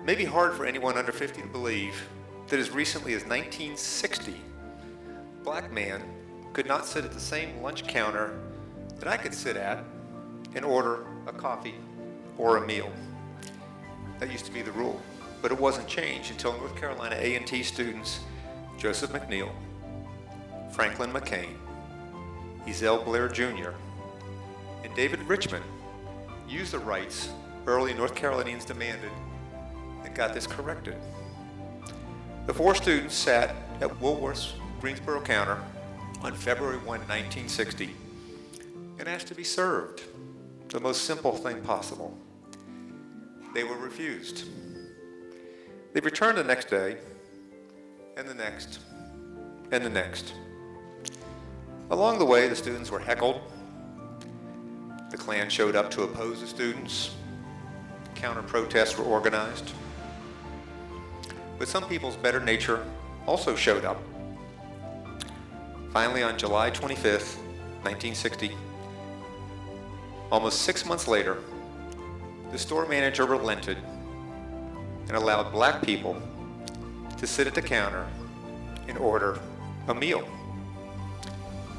may be hard for anyone under 50 to believe that as recently as 1960, a black man could not sit at the same lunch counter that I could sit at and order a coffee or a meal. That used to be the rule, but it wasn't changed until North Carolina A&T students Joseph McNeil, Franklin McCain, Ezell Blair Jr., and David Richmond used the rights early North Carolinians demanded and got this corrected. The four students sat at Woolworth's Greensboro counter on February 1, 1960, and asked to be served the most simple thing possible. They were refused. They returned the next day, and the next, and the next. Along the way, the students were heckled. The Klan showed up to oppose the students. Counter-protests were organized. But some people's better nature also showed up. Finally, on July 25th, 1960, almost 6 months later, the store manager relented and allowed black people to sit at the counter and order a meal.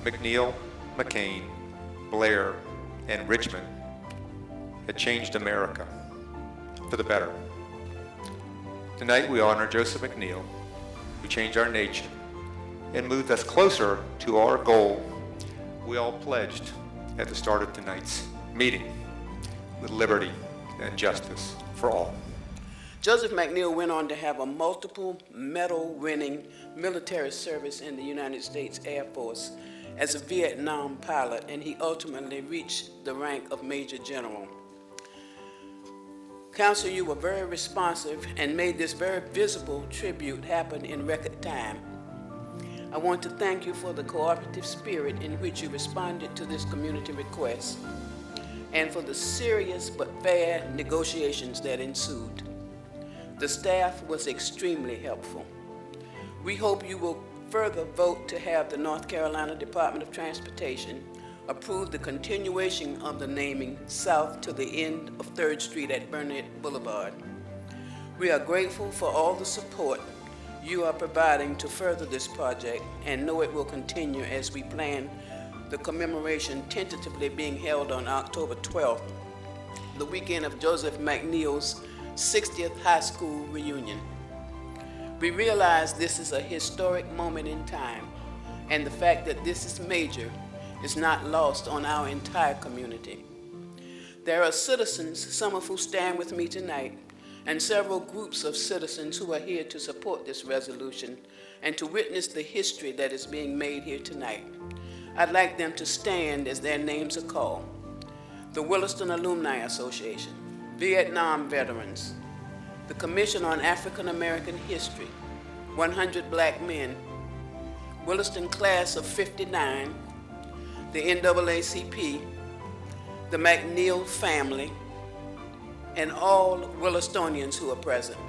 McNeil, McCain, Blair, and Richmond had changed America for the better. Tonight we honor Joseph McNeil, who changed our nation and moved us closer to our goal we all pledged at the start of tonight's meeting, with liberty and justice for all. Joseph McNeil went on to have a multiple medal-winning military service in the United States Air Force as a Vietnam pilot, and he ultimately reached the rank of Major General. Council, you were very responsive and made this very visible tribute happen in record time. I want to thank you for the cooperative spirit in which you responded to this community request and for the serious but fair negotiations that ensued. The staff was extremely helpful. We hope you will further vote to have the North Carolina Department of Transportation approve the continuation of the naming south to the end of 3rd Street at Burnett Boulevard. We are grateful for all the support you are providing to further this project and know it will continue as we plan the commemoration tentatively being held on October 12th, the weekend of Joseph McNeil's 60th high school reunion. We realize this is a historic moment in time, and the fact that this is major is not lost on our entire community. There are citizens, some of who stand with me tonight, and several groups of citizens who are here to support this resolution and to witness the history that is being made here tonight. I'd like them to stand as their names are called. The Williston Alumni Association, Vietnam Veterans, the Commission on African American History, 100 Black Men, Williston Class of '59, the NAACP, the McNeil family, and all Willistonians who are present.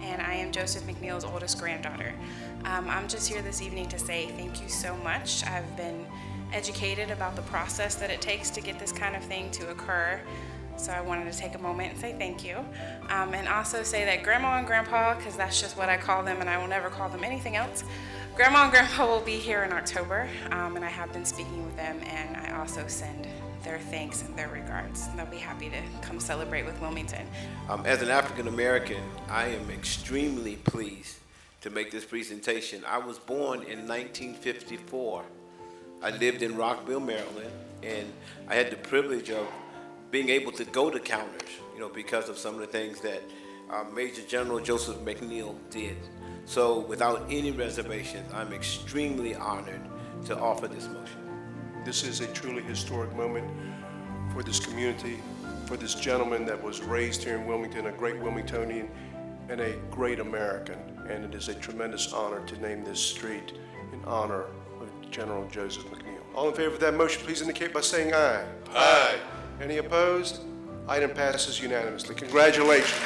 And I am Joseph McNeil's oldest granddaughter. I'm just here this evening to say thank you so much. I've been educated about the process that it takes to get this kind of thing to occur. So I wanted to take a moment and say thank you. And also say that Grandma and Grandpa, because that's just what I call them and I will never call them anything else, Grandma and Grandpa will be here in October, and I have been speaking with them, and I also send their thanks and their regards. They'll be happy to come celebrate with Wilmington. As an African American, I am extremely pleased to make this presentation. I was born in 1954. I lived in Rockville, Maryland, and I had the privilege of being able to go to counters, because of some of the things that Major General Joseph McNeil did. So without any reservations, I'm extremely honored to offer this motion. This is a truly historic moment for this community, for this gentleman that was raised here in Wilmington, a great Wilmingtonian and a great American. And it is a tremendous honor to name this street in honor of General Joseph McNeil. All in favor of that motion, please indicate by saying aye. Aye. Any opposed? Item passes unanimously. Congratulations.